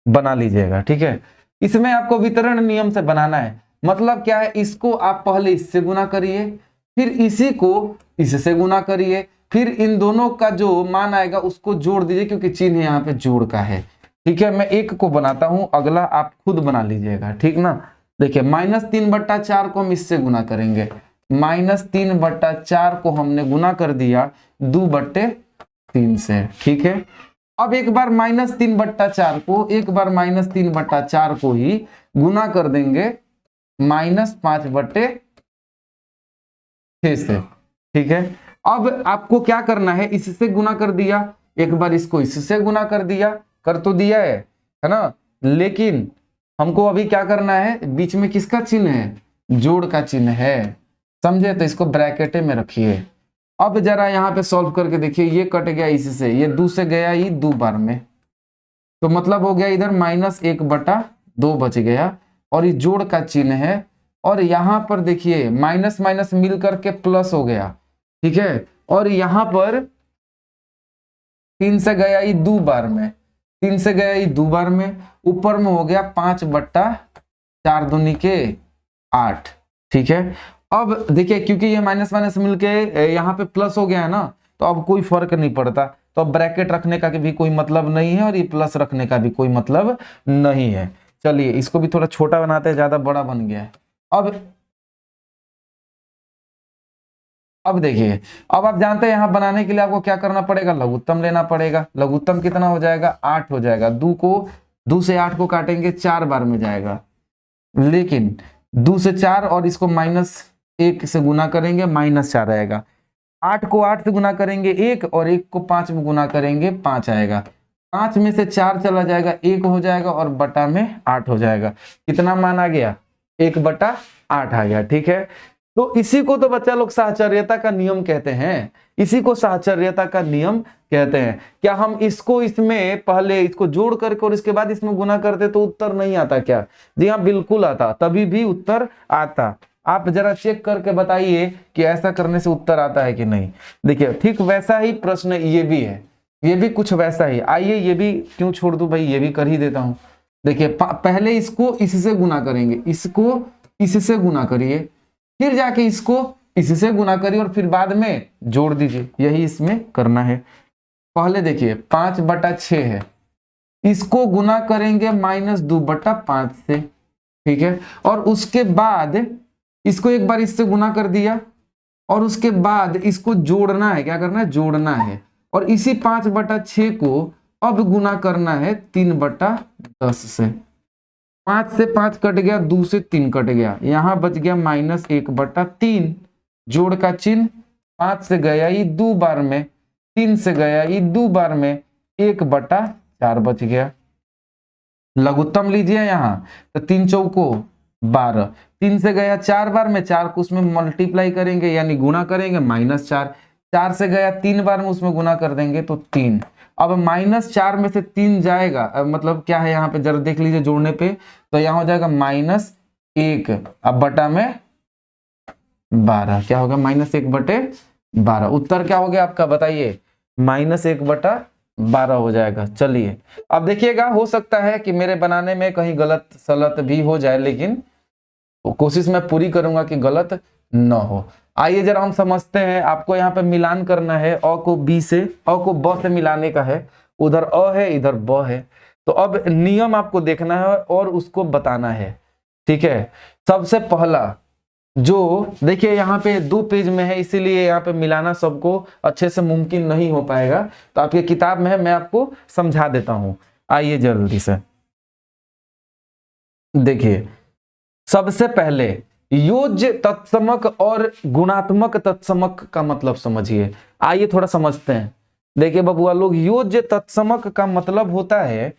बना लीजिएगा। ठीक है, इसमें आपको वितरण नियम से बनाना है। मतलब क्या है, इसको आप पहले इससे गुना करिए, फिर इसी को इससे गुना करिए, फिर इन दोनों का जो मान आएगा उसको जोड़ दीजिए, क्योंकि चिन्ह यहाँ पे जोड़ का है। ठीक है, मैं 1 को बनाता हूं, अगला आप खुद बना लीजिएगा। ठीक ना, देखिए -3/4 को हम इससे गुना करेंगे। -3/4 को हमने गुना कर दिया 2/3 से। ठीक है, अब एक बार -3/4 को, एक बार -3/4 को ही गुना कर देंगे -5/6 से। ठीक है, अब आपको क्या करना है, इससे गुना कर दिया, एक बार इसको इससे गुना कर दिया, कर तो दिया है ना, लेकिन हमको अभी क्या करना है, बीच में किसका चिन्ह है, जोड़ का चिन्ह है, समझे, तो इसको ब्रैकेट में रखिए। अब जरा यहाँ पे सॉल्व करके देखिए, ये कट गया इससे, ये 2 से गया ही 2 बार में, तो मतलब हो गया इधर -1/2 बच गया, और ये जोड़ का चिन्ह है। और यहाँ पर देखिए माइनस माइनस मिल करके प्लस हो गया। ठीक है, और यहाँ पर 3 से गया ही 2 बार में, 3 से गया ही 2 बार में, ऊपर में हो गया 5/4 दूनी के 8। ठीक है, अब देखिए क्योंकि ये माइनस माइनस मिलके यहाँ पे प्लस हो गया है ना, तो अब कोई फर्क नहीं पड़ता, तो अब ब्रैकेट रखने का भी कोई मतलब नहीं है, और ये प्लस रखने का भी कोई मतलब नहीं है। चलिए इसको भी थोड़ा छोटा बनाते हैं, ज्यादा बड़ा बन गया है। अब देखिए, अब आप जानते हैं यहाँ बनाने के लिए आपको क्या करना पड़ेगा, लघुत्तम लेना पड़ेगा। लघुत्तम कितना हो जाएगा, 8 हो जाएगा। 2 से 8 को काटेंगे 4 बार में जाएगा, लेकिन 2 से 4 और इसको -1 से गुना करेंगे -4 आएगा। 8 को 8 से गुना करेंगे 1, और 1 को 5 में गुना करेंगे 5 आएगा। 5 में से 4 चला जाएगा, 1 हो जाएगा, और बटा में 8 हो जाएगा। कितना मान आ गया, 1/8 आ गया। ठीक है, तो इसी को तो बच्चा लोग साहचर्यता का नियम कहते हैं, इसी को साहचर्यता का नियम कहते हैं। क्या हम इसको इसमें पहले इसको जोड़ करके और इसके बाद इसमें गुना करते तो उत्तर नहीं आता क्या? जी हाँ, बिल्कुल आता, तभी भी उत्तर आता। आप जरा चेक करके बताइए कि ऐसा करने से उत्तर आता है कि नहीं। देखिए ठीक वैसा ही प्रश्न ये भी है, ये भी कुछ वैसा ही। आइए ये भी क्यों छोड़ दूं भाई, ये भी कर ही देता हूं। देखिए पहले इसको इससे गुना करेंगे, इसको इससे गुना करिए, फिर जाके इसको इससे गुना करिए, और फिर बाद में जोड़ दीजिए। यही इसमें करना है। पहले देखिए 5/6 है, इसको गुना करेंगे -2/5 से। ठीक है, और उसके बाद इसको एक बार इससे गुना कर दिया, और उसके बाद इसको जोड़ना है। क्या करना है, जोड़ना है। और इसी 5/6 को अब गुना करना है 3/10 से। 5 से 5 कट गया, 2 से 3 कट गया, यहाँ बच गया -1/3। जोड़ का चिन्ह, 5 से गया ही 2 बार में, 3 से गया ही 2 बार में, 1/4 बच गया। लघुत्तम लीजिए यहाँ, तो 3 चौको 12, 3 से गया 4 बार में, 4 को उसमें मल्टीप्लाई करेंगे यानी गुना करेंगे -4। 4 से गया 3 बार में, उसमें गुना कर देंगे तो 3। अब -4 में से 3 जाएगा, मतलब क्या है यहाँ पे जरा देख लीजिए जोड़ने पे, तो यहाँ हो जाएगा -1, अब बटा में 12। क्या होगा, -1/12। उत्तर क्या हो गया आपका, बताइए, -1/12। 12 हो जाएगा। चलिए अब देखिएगा, हो सकता है कि मेरे बनाने में कहीं गलत सलत भी हो जाए, लेकिन कोशिश मैं पूरी करूंगा कि गलत न हो। आइए जरा हम समझते हैं। आपको यहाँ पे मिलान करना है, अ को बी से, अ को ब से मिलाने का है। उधर अ है, इधर ब है। तो अब नियम आपको देखना है और उसको बताना है, ठीक है। सबसे पहला जो देखिए, यहाँ पे 2 पेज में है, इसीलिए यहाँ पे मिलाना सबको अच्छे से मुमकिन नहीं हो पाएगा। तो आपकी किताब में है, मैं आपको समझा देता हूं। आइए जल्दी से देखिए, सबसे पहले योज्य तत्समक और गुणात्मक तत्समक का मतलब समझिए। आइए थोड़ा समझते हैं। देखिए बबुआ लोग, योज्य तत्समक का मतलब होता है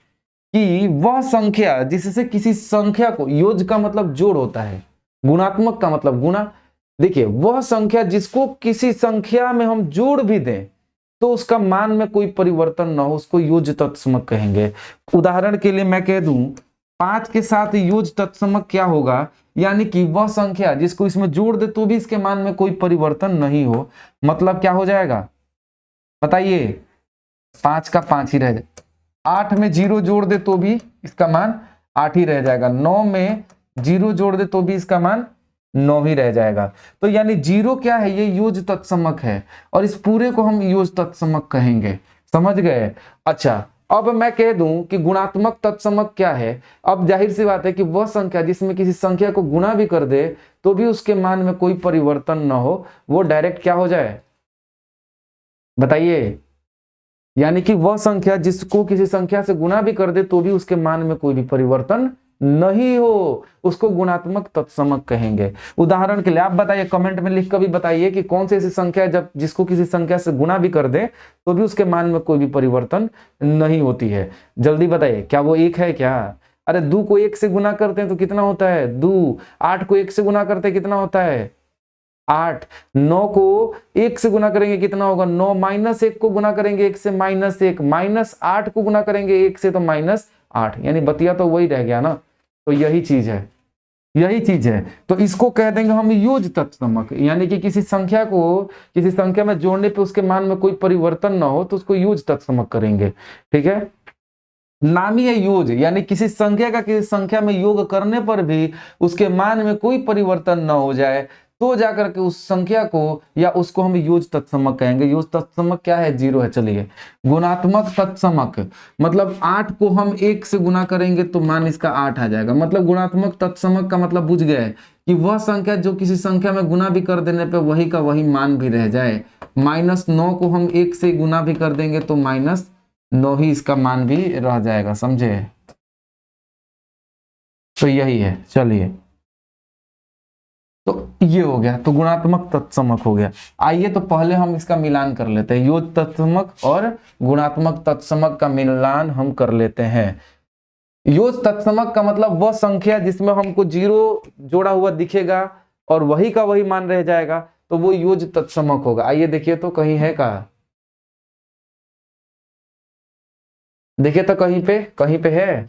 कि वह संख्या जिससे किसी संख्या को, योज्य का मतलब जोड़ होता है, गुणात्मक का मतलब गुणा। देखिए, वह संख्या जिसको किसी संख्या में हम जोड़ भी दें तो उसका मान में कोई परिवर्तन ना हो, उसको योज्य तत्समक कहेंगे। उदाहरण के लिए मैं कह दूं, 5 के साथ योज्य तत्समक क्या होगा, यानी कि वह संख्या जिसको इसमें जोड़ दे तो भी इसके मान में कोई परिवर्तन नहीं हो। मतलब क्या हो जाएगा बताइए, 5 का 5 ही रह जाए, 8 में 0 जोड़ दे तो भी इसका मान 8 ही रह जाएगा, 9 में 0 जोड़ दे तो भी इसका मान 9 ही रह जाएगा। तो यानी 0 क्या है, ये योज्य तत्समक है, और इस पूरे को हम योज्य तत्समक कहेंगे। समझ गए? अच्छा, अब मैं कह दूं कि गुणात्मक तत्समक क्या है। अब जाहिर सी बात है कि वह संख्या जिसमें किसी संख्या को गुणा भी कर दे तो भी उसके मान में कोई परिवर्तन न हो, वो डायरेक्ट क्या हो जाए बताइए। यानी कि वह संख्या जिसको किसी संख्या से गुणा भी कर दे तो भी उसके मान में कोई भी परिवर्तन नहीं हो, उसको गुणात्मक तत्समक कहेंगे। उदाहरण के लिए आप बताइए, कमेंट में लिख कर भी बताइए कि कौन सी ऐसी संख्या जब जिसको किसी संख्या से गुणा भी कर दे तो भी उसके मान में कोई भी परिवर्तन नहीं होती है। जल्दी बताइए, क्या वो 1 है क्या? अरे 2 को 1 से गुना करते हैं तो कितना होता है 2। 8 को 1 से गुना करते हैं कितना होता है 8। 9 को 1 से गुना करेंगे कितना होगा 9, -1 को गुना करेंगे 1 से -1, -8 को गुना करेंगे 1 से तो -8, यानी बतिया तो वही रह गया ना। तो यही चीज है, यही चीज है। तो इसको कह देंगे हम योज्य तत्समक, यानी कि किसी संख्या को किसी संख्या में जोड़ने पे उसके मान में कोई परिवर्तन ना हो तो उसको योज्य तत्समक करेंगे, ठीक है। नामी है योग, यानी किसी संख्या का किसी संख्या में योग करने पर भी उसके मान में कोई परिवर्तन न हो जाए तो जाकर के उस संख्या को या उसको हम योज्य तत्समक कहेंगे। योज्य तत्समक क्या है 0 है। चलिए, गुणात्मक तत्समक मतलब 8 को हम 1 से गुना करेंगे तो मान इसका 8 आ जाएगा। मतलब गुणात्मक तत्समक का मतलब बुझ गए कि वह संख्या जो किसी संख्या में गुना भी कर देने पे वही का वही मान भी रह जाए। -9 को हम 1 से गुना भी कर देंगे तो -9 ही इसका मान भी रह जाएगा, समझे? तो यही है। चलिए, तो ये हो गया, तो गुणात्मक तत्समक हो गया। आइए तो पहले हम इसका मिलान कर लेते हैं, योज्य तत्समक और गुणात्मक तत्समक का मिलान हम कर लेते हैं। योज्य तत्समक का मतलब वह संख्या जिसमें हमको 0 जोड़ा हुआ दिखेगा और वही का वही मान रह जाएगा, तो वो योज्य तत्समक होगा। आइए देखिए तो कहीं है का, देखिए तो कहीं पे है,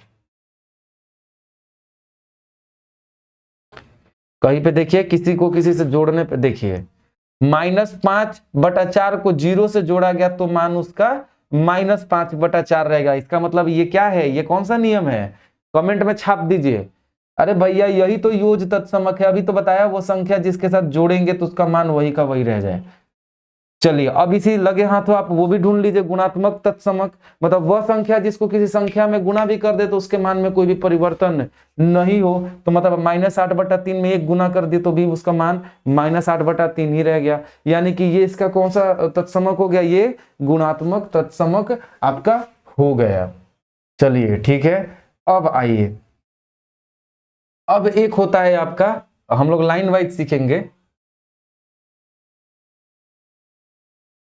कहीं पे देखिए, किसी को किसी से जोड़ने पे देखिए, -5/4 को 0 से जोड़ा गया तो मान उसका -5/4 रहेगा। इसका मतलब ये क्या है, ये कौन सा नियम है, कमेंट में छाप दीजिए। अरे भैया यही तो योज्य तत्समक है, अभी तो बताया वो संख्या जिसके साथ जोड़ेंगे तो उसका मान वही का वही रह जाए। चलिए अब इसी लगे हाथों आप वो भी ढूंढ लीजिए, गुणात्मक तत्समक मतलब वह संख्या जिसको किसी संख्या में गुणा भी कर दे तो उसके मान में कोई भी परिवर्तन नहीं हो। तो मतलब -8/3 में 1 गुना कर दिए तो भी उसका मान -8/3 ही रह गया। यानी कि ये इसका कौन सा तत्समक हो गया, ये गुणात्मक तत्समक आपका हो गया। चलिए ठीक है, अब आइए, अब एक होता है आपका, हम लोग लाइन वाइज सीखेंगे।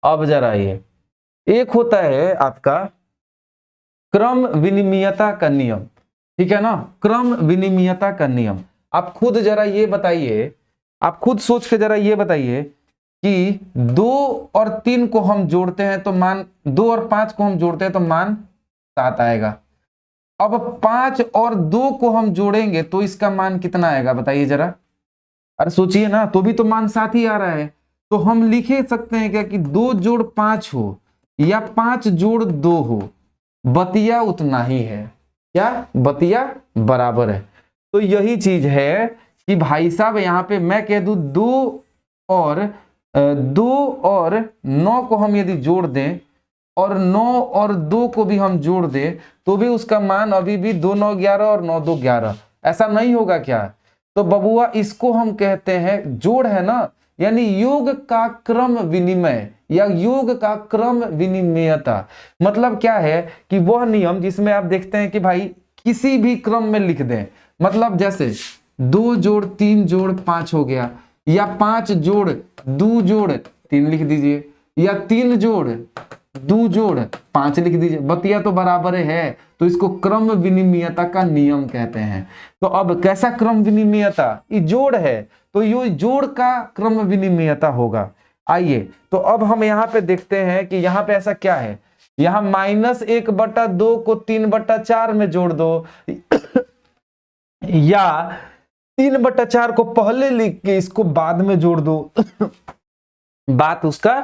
अब जरा आइए, एक होता है आपका क्रम विनिमयता का नियम, ठीक है ना, क्रम विनिमयता का नियम। आप खुद जरा ये बताइए, आप खुद सोच के जरा ये बताइए कि 2 और 3 को हम जोड़ते हैं तो मान 2 और 5 को हम जोड़ते हैं तो मान 7 आएगा। अब 5 और 2 को हम जोड़ेंगे तो इसका मान कितना आएगा बताइए जरा। अरे सोचिए ना, तो भी तो मान 7 ही आ रहा है। तो हम लिख सकते हैं क्या कि 2 जोड़ 5 हो या 5 जोड़ 2 हो, बतिया उतना ही है। क्या? बतिया बराबर है। तो यही चीज है कि भाई साहब यहाँ पे मैं कह दूं 2 और 9 को हम यदि जोड़ दें और 9 और 2 को भी हम जोड़ दें तो भी उसका मान अभी भी 2 9 11 और 9 2 11, ऐसा नहीं होगा क्या? तो बबुआ इसको हम कहते हैं, जोड़ है ना, यानी योग का क्रम विनिमय या योग का क्रम विनिमयता। मतलब क्या है कि वह नियम जिसमें आप देखते हैं कि भाई किसी भी क्रम में लिख दें, मतलब जैसे 2 जोड़ 3 जोड़ 5 हो गया, या 5 जोड़ 2 जोड़ 3 लिख दीजिए, या 3 जोड़ 2 जोड़ 5 लिख दीजिए, बतिया तो बराबर है। तो इसको क्रम विनिमयता का नियम कहते हैं। तो अब कैसा क्रम विनिमयता? ये जोड़ है तो ये जोड़ का क्रम विनिमयता होगा। आइए तो अब हम यहाँ पे देखते हैं कि यहाँ पे ऐसा क्या है। यहाँ -1/2 को 3/4 में जोड़ दो या 3/4 को पहले लिख के इसको बाद में जोड़ दो बात उसका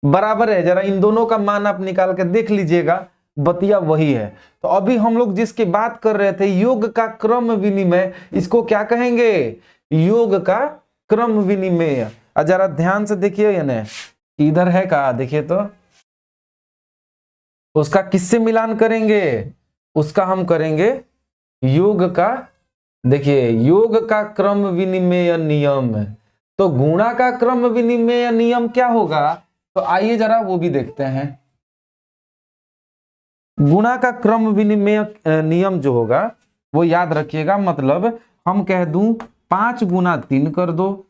बराबर है। जरा इन दोनों का मान आप निकाल के देख लीजिएगा, बतिया वही है। तो अभी हम लोग जिसकी बात कर रहे थे योग का क्रम विनिमय, इसको क्या कहेंगे? योग का क्रम विनिमय। जरा ध्यान से देखिए, ना इधर है का, देखिए तो उसका किससे मिलान करेंगे? उसका हम करेंगे योग का, देखिए योग का क्रम विनिमय नियम। तो गुणा का क्रम विनिमय नियम क्या होगा? तो आइए जरा वो भी देखते हैं। गुणा का क्रम विनिमय नियम जो होगा वो याद रखिएगा, मतलब हम कह दूं 5 गुना 3 कर दो,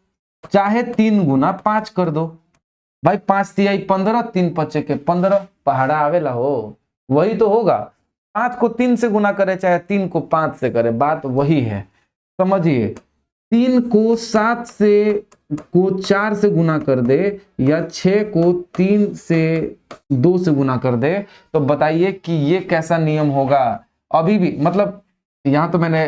चाहे 3 गुना 5 कर दो। भाई 5 तिहाई 15, 3 पचे के 15, पहाड़ा आवेला हो, वही तो होगा। 5 को 3 से गुना करे चाहे 3 को 5 से करे, बात वही है। समझिए 3 को 7 से को 4 से गुना कर दे या 6 को 3 से 2 से गुना कर दे, तो बताइए कि ये कैसा नियम होगा? अभी भी मतलब यहाँ तो मैंने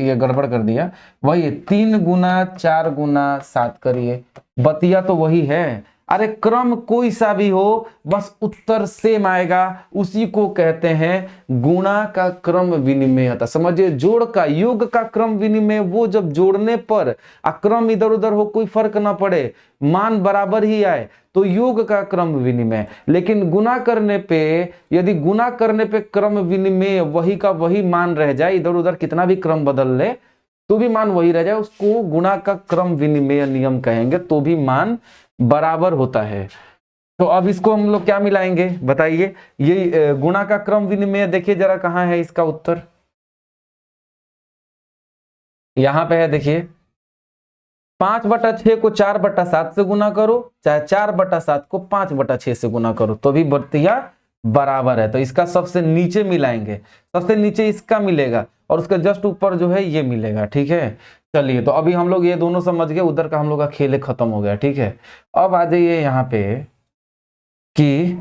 ये गड़बड़ कर दिया। वही 3 गुना 4 गुना 7 करिए, बतिया तो वही है। अरे क्रम कोई सा भी हो, बस उत्तर सेम आएगा, उसी को कहते हैं गुणा का क्रम विनिमयता। समझिए जोड़ का, योग का क्रम विनिमय वो जब जोड़ने पर क्रम इधर उधर हो, कोई फर्क ना पड़े, मान बराबर ही आए, तो योग का क्रम विनिमय। लेकिन गुना करने पे, यदि गुना करने पे क्रम विनिमय वही का वही मान रह जाए, इधर उधर कितना भी क्रम बदल ले तो भी मान वही रह जाए, उसको गुणा का क्रम विनिमय नियम कहेंगे, तो भी मान बराबर होता है। तो अब इसको हम लोग क्या मिलाएंगे बताइए? ये गुणा का क्रम विनिमय देखिए जरा कहां है इसका उत्तर, यहां पे है देखिए। 5/6 को 4/7 से गुना करो, चाहे 4/7 को 5/6 से गुना करो, तो भी बतिया बराबर है। तो इसका सबसे नीचे मिलाएंगे, सबसे नीचे इसका मिलेगा और उसके जस्ट ऊपर जो है ये मिलेगा। ठीक है, चलिए तो अभी हम लोग ये दोनों समझ गए, उधर का हम लोग का खेल खत्म हो गया। ठीक है, अब आ जाइए यहाँ पे कि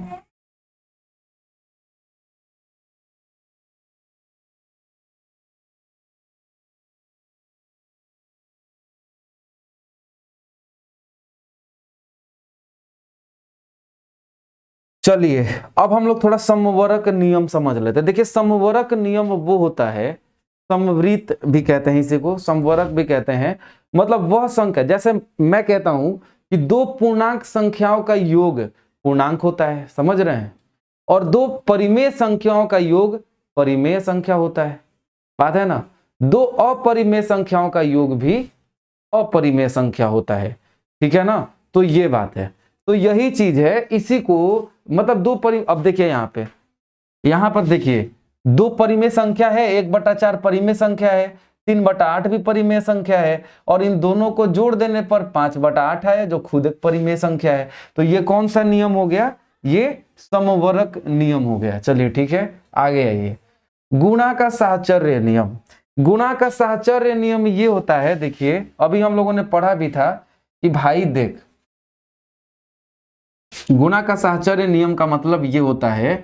चलिए अब हम लोग थोड़ा समवर्क नियम समझ लेते हैं। देखिए समवर्क नियम वो होता है, समवृत भी कहते हैं इसी को, समवर्क भी कहते हैं। मतलब वह संख्या, जैसे मैं कहता हूं कि 2 पूर्णांक संख्याओं का योग पूर्णांक होता है, समझ रहे हैं, और 2 परिमेय संख्याओं का योग परिमेय संख्या होता है, बात है ना। 2 अपरिमेय संख्याओं का योग भी अपरिमेय संख्या होता है, ठीक है ना। तो ये बात है, तो यही चीज है, इसी को मतलब अब देखिए यहाँ पर देखिए 2 परिमेय संख्या है, 1/4 परिमेय संख्या है, 3/8 भी परिमेय संख्या है, और इन दोनों को जोड़ देने पर 5/8 है जो खुद एक परिमेय संख्या है। तो ये कौन सा नियम हो गया? ये समवर्क नियम हो गया। चलिए ठीक है, आगे आइए। गुणा का साहचर्य नियम। गुणा का साहचर्य नियम ये होता है, देखिए अभी हम लोगों ने पढ़ा भी था कि भाई देख, गुणा का साहचर्य नियम का मतलब ये होता है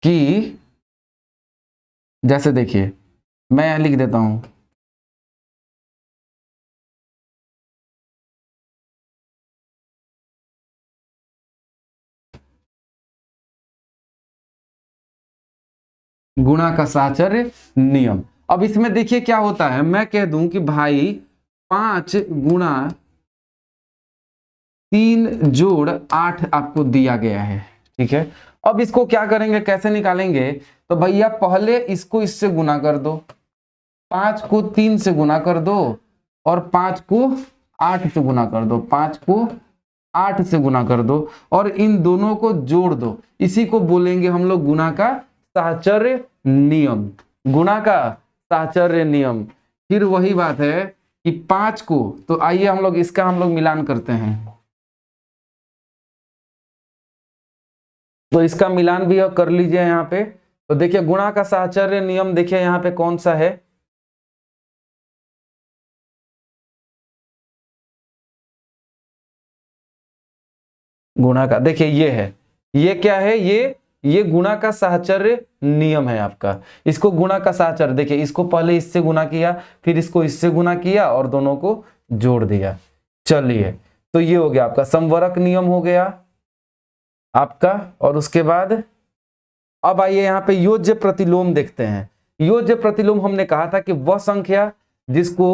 कि जैसे देखिए मैं यहां लिख देता हूं, गुणा का साहचर्य नियम। अब इसमें देखिए क्या होता है, मैं कह दूं कि भाई 5 गुणा 3 जोड़ 8 आपको दिया गया है, ठीक है। अब इसको क्या करेंगे, कैसे निकालेंगे, तो भैया पहले इसको इससे गुना कर दो, 5 को 3 से गुना कर दो और 5 को 8 से गुना कर दो, 5 को 8 से गुना कर दो और इन दोनों को जोड़ दो। इसी को बोलेंगे हम लोग गुणा का साहचर्य नियम, गुणा का साहचर्य नियम। फिर वही बात है कि 5 को, तो आइए हम लोग इसका हम लोग मिलान करते हैं, तो इसका मिलान भी कर लीजिए यहाँ पे। तो देखिए गुणा का साहचर्य नियम देखिए यहाँ पे कौन सा है, गुणा का, देखिए ये है, ये क्या है, ये गुणा का साहचर्य नियम है आपका। इसको गुणा का साहचर्य, देखिए इसको पहले इससे गुना किया, फिर इसको इससे गुना किया और दोनों को जोड़ दिया। चलिए तो ये हो गया आपका समवरक नियम हो गया आपका। और उसके बाद अब आइए यहाँ पे योज्य प्रतिलोम देखते हैं। योज्य प्रतिलोम हमने कहा था कि वह संख्या जिसको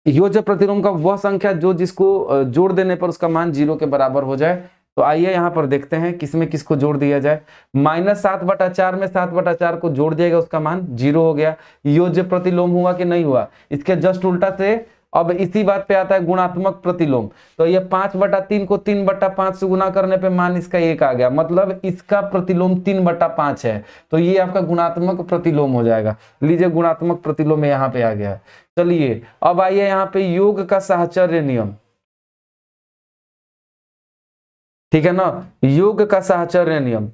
योज्य प्रतिलोम का वह संख्या जो जिसको जोड़ देने पर उसका मान 0 के बराबर हो जाए। तो आइए यहाँ पर देखते हैं किसमें किसको जोड़ दिया जाए। -7/4 में 7/4 को जोड़ दिएगा, उसका मान 0 हो गया। योज्य प्रतिलोम हुआ कि नहीं हुआ, इसके जस्ट उल्टा से अब इसी बात पे आता है गुणात्मक प्रतिलोम। तो ये 5/3 को 3/5 से गुना करने पे मान इसका 1 आ गया, मतलब इसका प्रतिलोम 3/5 है। तो ये आपका गुणात्मक प्रतिलोम हो जाएगा। लीजिए गुणात्मक प्रतिलोम यहाँ पे आ गया। चलिए अब आइए यहाँ पे योग का साहचर्य नियम, ठीक है ना, योग का साहचर्य नियम।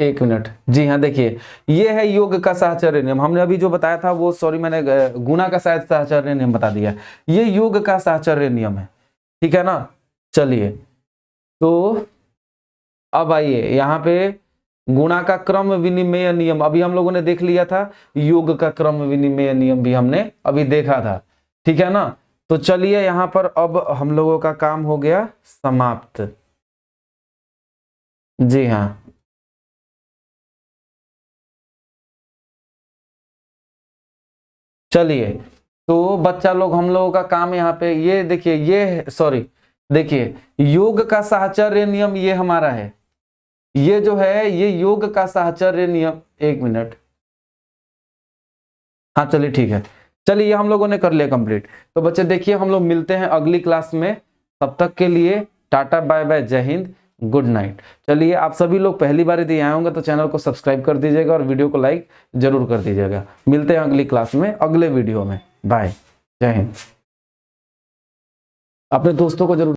एक मिनट, जी हाँ, देखिए ये है योग का साहचर्य नियम। हमने अभी जो बताया था वो, सॉरी मैंने गुणा का शायद साहचर्य नियम बता दिया, ये योग का साहचर्य नियम है, ठीक है ना। चलिए तो अब आइए यहाँ पे गुणा का क्रम विनिमेय नियम अभी हम लोगों ने देख लिया था, योग का क्रम विनिमेय नियम भी हमने अभी देखा था, ठीक है ना। तो चलिए यहाँ पर अब हम लोगों का काम हो गया समाप्त। जी हाँ, चलिए तो बच्चा लोग हम लोगों का काम यहाँ पे ये देखिए, ये सॉरी देखिए योग का साहचर्य नियम ये हमारा है, ये जो है ये योग का साहचर्य नियम। एक मिनट, हाँ चलिए ठीक है, चलिए ये हम लोगों ने कर लिया कंप्लीट। तो बच्चे देखिए हम लोग मिलते हैं अगली क्लास में, तब तक के लिए टाटा बाय बाय, जय हिंद, गुड नाइट। चलिए आप सभी लोग पहली बार यदि आए होंगे तो चैनल को सब्सक्राइब कर दीजिएगा और वीडियो को लाइक जरूर कर दीजिएगा। मिलते हैं अगली क्लास में अगले वीडियो में, बाय, जय हिंद। अपने दोस्तों को जरूर